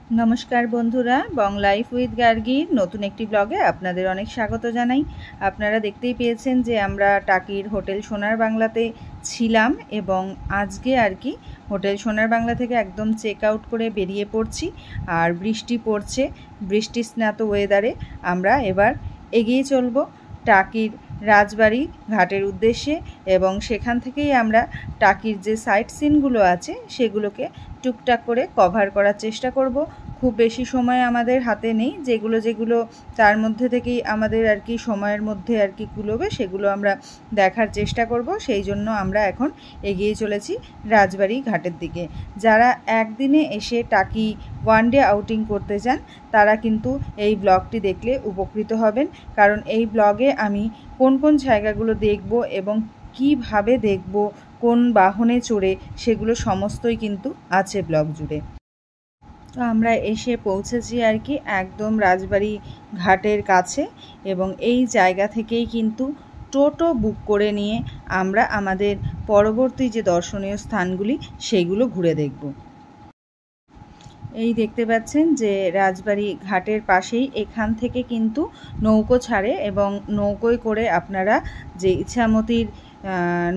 নমস্কার বন্ধুরা, বং life with গার্গির নতুন একটি ব্লগে আপনাদের অনেক স্বাগত জানাই। আপনারা দেখতেই পেয়েছেন যে আমরা টাকির হোটেল সোনার বাংলাতে ছিলাম এবং আজকে আর কি হোটেল সোনার বাংলা থেকে একদম চেক আউট করে বেরিয়ে পড়ছি। আর বৃষ্টি পড়ছে, বৃষ্টি স্নাত ওয়েদারে আমরা এবার এগিয়ে চলব টাকির রাজবাড়ি ঘাটের উদ্দেশ্যে এবং সেখান থেকেই আমরা টাকির যে সাইট সিনগুলো আছে সেগুলোকে টুকটাক করে কভার করার চেষ্টা করব। খুব বেশি সময় আমাদের হাতে নেই, যেগুলো তার মধ্যে থেকেই আমাদের আর কি সময়ের মধ্যে আর কি কুলোবে সেগুলো আমরা দেখার চেষ্টা করব। সেই জন্য আমরা এখন এগিয়ে চলেছি রাজবাড়ি ঘাটের দিকে। যারা একদিনে এসে টাকি ওয়ান ডে আউটিং করতে চান তারা কিন্তু এই ব্লগটি দেখলে উপকৃত হবেন, কারণ এই ব্লগে আমি কোন কোন জায়গাগুলো দেখব এবং কিভাবে দেখব, কোন বাহনে চড়ে, সেগুলো সমস্তই কিন্তু আছে ব্লগ জুড়ে। তো আমরা এসে পৌঁছেছি আর কি একদম রাজবাড়ি ঘাটের কাছে এবং এই জায়গা থেকেই কিন্তু টোটো বুক করে নিয়ে আমরা আমাদের পরবর্তী যে দর্শনীয় স্থানগুলি সেগুলো ঘুরে দেখব। এই দেখতে পাচ্ছেন যে রাজবাড়ি ঘাটের পাশেই এখান থেকে কিন্তু নৌকো ছাড়ে এবং নৌকোয় করে আপনারা যে ইছামতির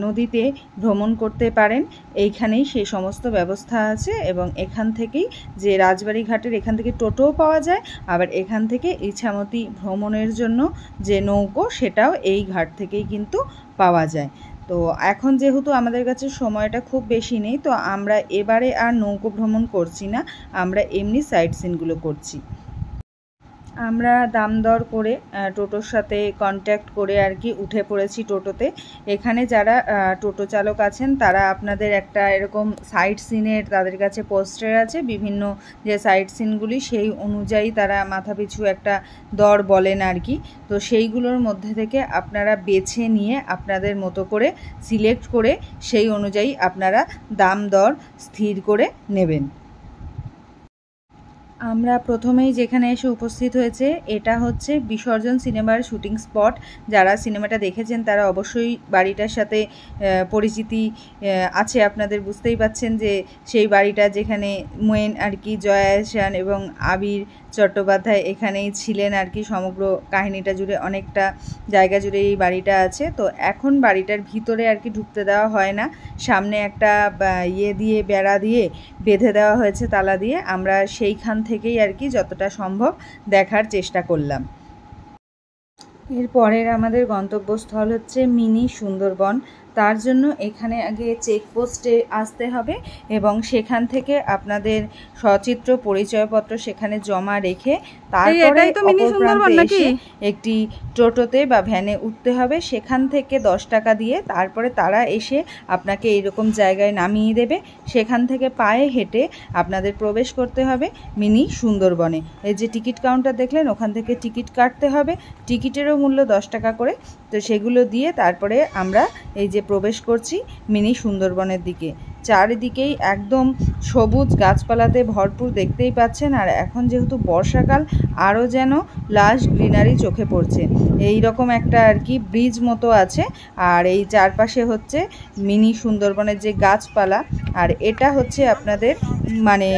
নদীতে ভ্রমণ করতে পারেন। এইখানেই সেই সমস্ত ব্যবস্থা আছে এবং এখান থেকেই যে রাজবাড়ি ঘাটের এখান থেকে টোটোও পাওয়া যায়, আবার এখান থেকে ইছামতি ভ্রমণের জন্য যে নৌকো সেটাও এই ঘাট থেকেই কিন্তু পাওয়া যায়। তো এখন যেহেতু আমাদের কাছে সময়টা খুব বেশি নেই, তো আমরা এবারে আর নৌকো ভ্রমণ করছি না, আমরা এমনি সাইট সিনগুলো করছি। আমরা দাম দর করে টোটোর সাথে কন্ট্যাক্ট করে আর কি উঠে পড়েছি টোটোতে। এখানে যারা টোটো চালক আছেন তারা আপনাদের একটা এরকম সাইট সিনের তাদের কাছে পোস্টার আছে, বিভিন্ন যে সাইট সিনগুলি সেই অনুযায়ী তারা মাথাপিছু একটা দর বলেন আর কি। তো সেইগুলোর মধ্যে থেকে আপনারা বেছে নিয়ে আপনাদের মতো করে সিলেক্ট করে সেই অনুযায়ী আপনারা দাম দর স্থির করে নেবেন। আমরা প্রথমেই যেখানে এসে উপস্থিত হয়েছে এটা হচ্ছে বিসর্জন সিনেমার শুটিং স্পট। যারা সিনেমাটা দেখেছেন তারা অবশ্যই বাড়িটার সাথে পরিচিতি আছে আপনাদের, বুঝতেই পাচ্ছেন যে সেই বাড়িটা যেখানে মেন আর কি জয়া আহসান এবং আবির চট্টোপাধ্যায় এখানেই ছিলেন আর কি। সমগ্র কাহিনীটা জুড়ে অনেকটা জায়গা জুড়ে এই বাড়িটা আছে। তো এখন বাড়িটার ভিতরে আর কি ঢুকতে দেওয়া হয় না, সামনে একটা দিয়ে বেড়া দিয়ে বেঁধে দেওয়া হয়েছে তালা দিয়ে। আমরা সেইখান থেকেই আর কি যতটা সম্ভব দেখার চেষ্টা করলাম। এরপরের আমাদের গন্তব্যস্থল হচ্ছে মিনি সুন্দরবন। তার জন্য এখানে আগে চেকপোস্টে আসতে হবে এবং সেখান থেকে আপনাদের সচিত্র পরিচয়পত্র সেখানে জমা রেখে তারপরে এসে একটি টোটোতে বা ভ্যানে উঠতে হবে। সেখান থেকে 10 টাকা দিয়ে তারপরে তারা এসে আপনাকে এইরকম জায়গায় নামিয়ে দেবে। সেখান থেকে পায়ে হেঁটে আপনাদের প্রবেশ করতে হবে মিনি সুন্দরবনে। এই যে টিকিট কাউন্টার দেখলেন, ওখান থেকে টিকিট কাটতে হবে। টিকিটেরও মূল্য 10 টাকা করে। তো সেগুলো দিয়ে তারপরে আমরা এই যে প্রবেশ করছি মিনি সুন্দরবনের দিকে। চারিদিকেই একদম সবুজ গাছপালাতে ভরপুর, দেখতেই পাচ্ছেন। আর এখন যেহেতু বর্ষাকাল আরও যেন লাশ গ্রিনারি চোখে পড়ছে। এই রকম একটা আর কি ব্রিজ মতো আছে আর এই চারপাশে হচ্ছে মিনি সুন্দরবনের যে গাছপালা, আর এটা হচ্ছে আপনাদের মানে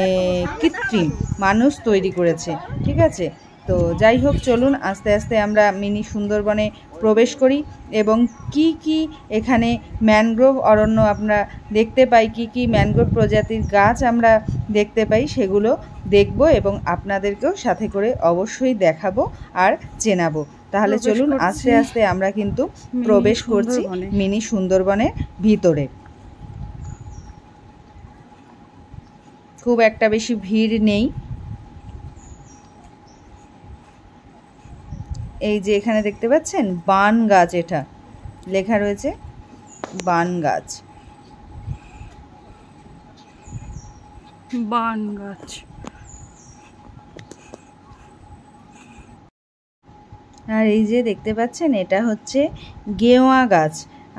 কৃত্রিম, মানুষ তৈরি করেছে, ঠিক আছে। তো যাই হোক, চলুন আস্তে আস্তে আমরা মিনি সুন্দরবনে প্রবেশ করি এবং কি কি এখানে ম্যানগ্রোভ অরণ্য আমরা দেখতে পাই, কি ম্যানগ্রোভ প্রজাতির গাছ আমরা দেখতে পাই সেগুলো দেখব এবং আপনাদেরকেও সাথে করে অবশ্যই দেখাবো আর চেনাবো। তাহলে চলুন আস্তে আস্তে আমরা কিন্তু প্রবেশ করছি মিনি সুন্দরবনের ভিতরে। খুব একটা বেশি ভিড় নেই। এই যে এখানে দেখতে পাচ্ছেন বান গাছ, এটা লেখা রয়েছে বান গাছ। বান গাছ আর এই যে দেখতে পাচ্ছেন এটা হচ্ছে গেওয়া গাছ।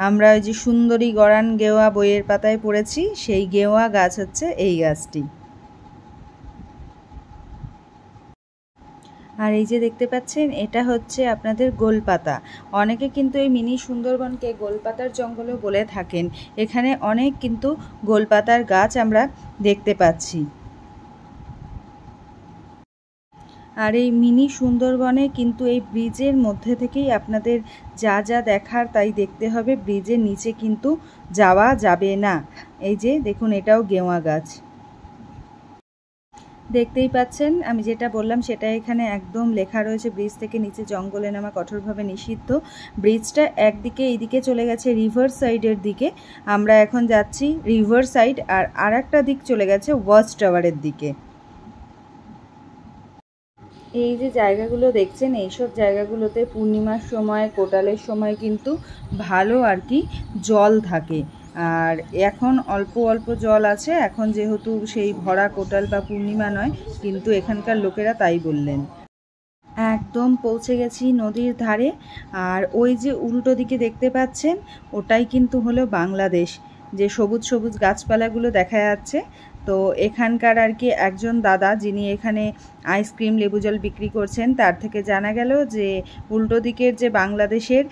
আমরা ওই যে সুন্দরী গড়ান গেওয়া বইয়ের পাতায় পড়েছি, সেই গেওয়া গাছ হচ্ছে এই গাছটি। আর এই যে দেখতে পাচ্ছেন এটা হচ্ছে আপনাদের গোলপাতা। অনেকে কিন্তু এই মিনি সুন্দরবনকে গোলপাতার জঙ্গলও বলে থাকেন। এখানে অনেক কিন্তু গোলপাতার গাছ আমরা দেখতে পাচ্ছি। আর এই মিনি সুন্দরবনে কিন্তু এই ব্রিজের মধ্যে থেকেই আপনাদের যা যা দেখার তাই দেখতে হবে, ব্রিজের নিচে কিন্তু যাওয়া যাবে না। এই যে দেখুন, এটাও গেওয়া গাছ, দেখতেই পাচ্ছেন। আমি যেটা বললাম সেটা এখানে একদম লেখা রয়েছে, ব্রিজ থেকে নিচে জঙ্গলে নামা কঠোরভাবে নিষিদ্ধ। ব্রিজটা একদিকে এইদিকে চলে গেছে রিভার সাইডের দিকে, আমরা এখন যাচ্ছি রিভার সাইড, আর একটা দিক চলে গেছে ওয়াচ টাওয়ারের দিকে। এই যে জায়গাগুলো দেখছেন, এইসব জায়গাগুলোতে পূর্ণিমার সময়, কোটালের সময় কিন্তু ভালো আর কি জল থাকে। আর এখন অল্প অল্প জল আছে, এখন যেহেতু সেই ভরা কোটাল বা পূর্ণিমা নয়, কিন্তু এখানকার লোকেরা তাই বললেন। একদম পৌঁছে গেছি নদীর ধারে, আর ওই যে উল্টো দিকে দেখতে পাচ্ছেন ওটাই কিন্তু হলো বাংলাদেশ। যে সবুজ সবুজ গাছপালাগুলো দেখা যাচ্ছে, তো এখানকার আর কি একজন দাদা যিনি এখানে আইসক্রিম লেবু জল বিক্রি করছেন, তার থেকে জানা গেল যে উল্টো দিকের যে বাংলাদেশের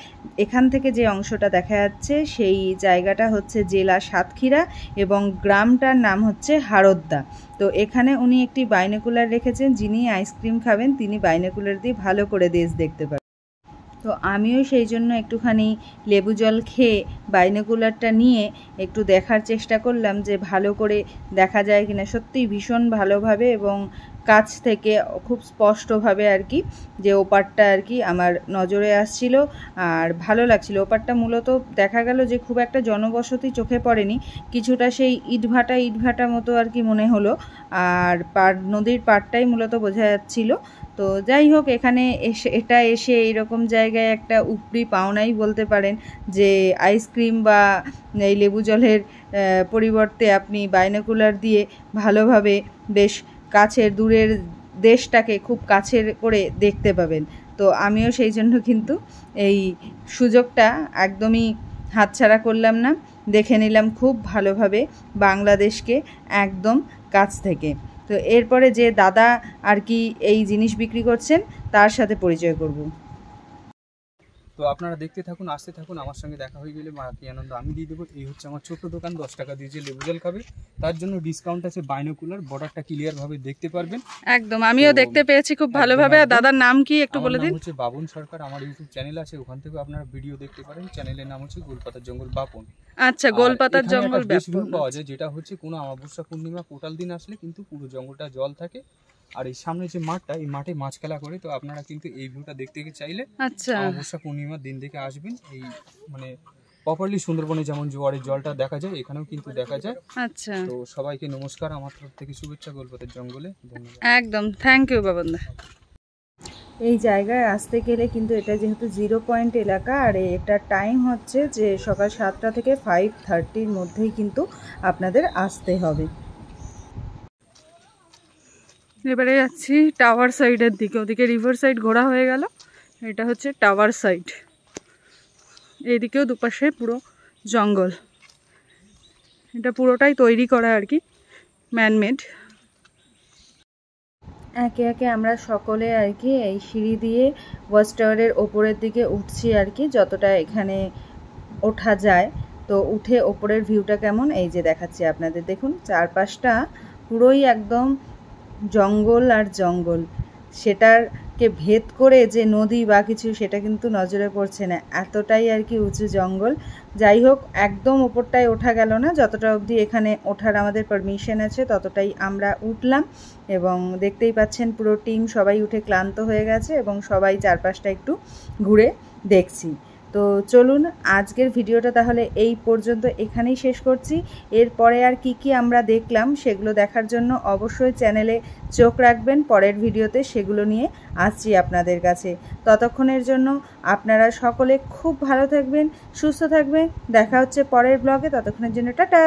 এখান থেকে যে অংশটা দেখা যাচ্ছে সেই জায়গাটা হচ্ছে জেলা সাতক্ষীরা এবং গ্রামটার নাম হচ্ছে হারোদ্দা। তো এখানে উনি একটি বাইনোকুলার রেখেছেন, যিনি আইসক্রিম খাবেন তিনি বাইনোকুলার দিয়ে ভালো করে দেশ দেখতে পারেন। তো আমিও সেই জন্য একটুখানি লেবু জল খেয়ে বাইনোকুলারটা নিয়ে একটু দেখার চেষ্টা করলাম যে ভালো করে দেখা যায় কিনা। সত্যিই ভীষণ ভালোভাবে এবং কাছ থেকে খুব স্পষ্টভাবে আর কি যে ওপারটা আর কি আমার নজরে আসছিল, আর ভালো লাগছিল। ওপারটা মূলত দেখা গেল যে খুব একটা জনবসতি চোখে পড়েনি, কিছুটা সেই ইটভাটা মতো আর কি মনে হলো, আর নদীর পাড়টাই মূলত বোঝা যাচ্ছিল। তো যাই হোক, এখানে এসে এইরকম জায়গায় একটা উপরি পাওনাই বলতে পারেন, যে আইসক্রিম বা এই লেবু জলের পরিবর্তে আপনি বাইনোকুলার দিয়ে ভালোভাবে বেশ কাছের দূরের দেশটাকে খুব কাছের করে দেখতে পাবেন। তো আমিও সেই জন্য কিন্তু এই সুযোগটা একদমই হাতছাড়া করলাম না, দেখে নিলাম খুব ভালোভাবে বাংলাদেশকে একদম কাছ থেকে। তো এরপরে যে দাদা আর কি এই জিনিস বিক্রি করছেন তার সাথে পরিচয় করব। তো আপনারা দেখতে থাকুন, আসতে থাকুন, আমার সঙ্গে দেখা হয়ে গেলে বাকি আনন্দ আমি দিয়ে দেবো। এই হচ্ছে আমার ছোট্ট দোকান, 10 টাকা দিয়ে যে লেবু জল খাবে তার জন্য ডিসকাউন্ট আছে। বাইনোকুলার বর্ডারটা ক্লিয়ার ভাবে দেখতে পারবেন। একদম, আমিও দেখতে পেয়েছি খুব ভালোভাবে। আর দাদার নাম কি একটু বলে দিন। হচ্ছে বাবুন সরকার, আমার ইউটিউব চ্যানেল আছে, ওখান থেকে আপনারা ভিডিও দেখতে পারেন। চ্যানেলের নাম হচ্ছে গোলপাতার জঙ্গল বাপন। আচ্ছা, গোলপাতার জঙ্গল বাপন পাওয়া যায়, যেটা হচ্ছে কোনো অমাবস্যা পূর্ণিমা কোটাল দিন আসলে কিন্তু পুরো জঙ্গলটা জল থাকে। আর এই সামনে যে মাঠটা, এই মাঠে মাছ খেলা করে। তো আপনারা কিন্তু এই ভিউটা দেখতে চাইলে অমাবস্যা পূর্ণিমার দিন থেকে আসবেন। এই মানে প্রপারলি সুন্দরবনে যেমন জোয়ারের জলটা দেখা যায়, এখানেও কিন্তু দেখা যায়। আচ্ছা, তো সবাইকে নমস্কার, আমার তরফ থেকে শুভেচ্ছা গোলপাতার জঙ্গলে। ধন্যবাদ। একদম, থ্যাংক ইউ বাবনদা। এই জায়গায় আসতে গেলে কিন্তু এটা যেহেতু 0 পয়েন্ট এলাকা, আর এটার টাইম হচ্ছে যে সকাল 7টা থেকে 5:30-র মধ্যেই কিন্তু আপনাদের আসতে হবে। এবারে যাচ্ছি টাওয়ার সাইডের দিকে, ওদিকে রিভার সাইড ঘোরা হয়ে গেল, এটা হচ্ছে টাওয়ার সাইড। এইদিকেও দুপাশে পুরো জঙ্গল, এটা পুরোটাই তৈরি করা আর কি, ম্যানমেড। একে একে আমরা সকলে আর কি এই সিঁড়ি দিয়ে ওয়াচ টাওয়ারের ওপরের দিকে উঠছি আর কি, যতটা এখানে ওঠা যায়। তো উঠে ওপরের ভিউটা কেমন এই যে দেখাচ্ছি আপনাদের। দেখুন চারপাশটা পুরোই একদম জঙ্গল আর জঙ্গল, সেটাকে ভেদ করে যে নদী বা কিছু সেটা কিন্তু নজরে পড়ছে না, এতটাই আর কি উঁচু জঙ্গল। যাই হোক, একদম ওপরটায় ওঠা গেল না, যতটা অবধি এখানে ওঠার আমাদের পারমিশন আছে ততটাই আমরা উঠলাম। এবং দেখতেই পাচ্ছেন পুরো টিম সবাই উঠে ক্লান্ত হয়ে গেছে এবং সবাই চারপাশটা একটু ঘুরে দেখছি। তো চলুন আজকের ভিডিওটা তাহলে এই পর্যন্ত এখানেই শেষ করছি। এরপরে আর কি আমরা দেখলাম সেগুলো দেখার জন্য অবশ্যই চ্যানেলে চোখ রাখবেন, পরের ভিডিওতে সেগুলো নিয়ে আসছি আপনাদের কাছে। ততক্ষণের জন্য আপনারা সকলে খুব ভালো থাকবেন, সুস্থ থাকবেন, দেখা হচ্ছে পরের ব্লগে। ততক্ষণের জন্য টাটা।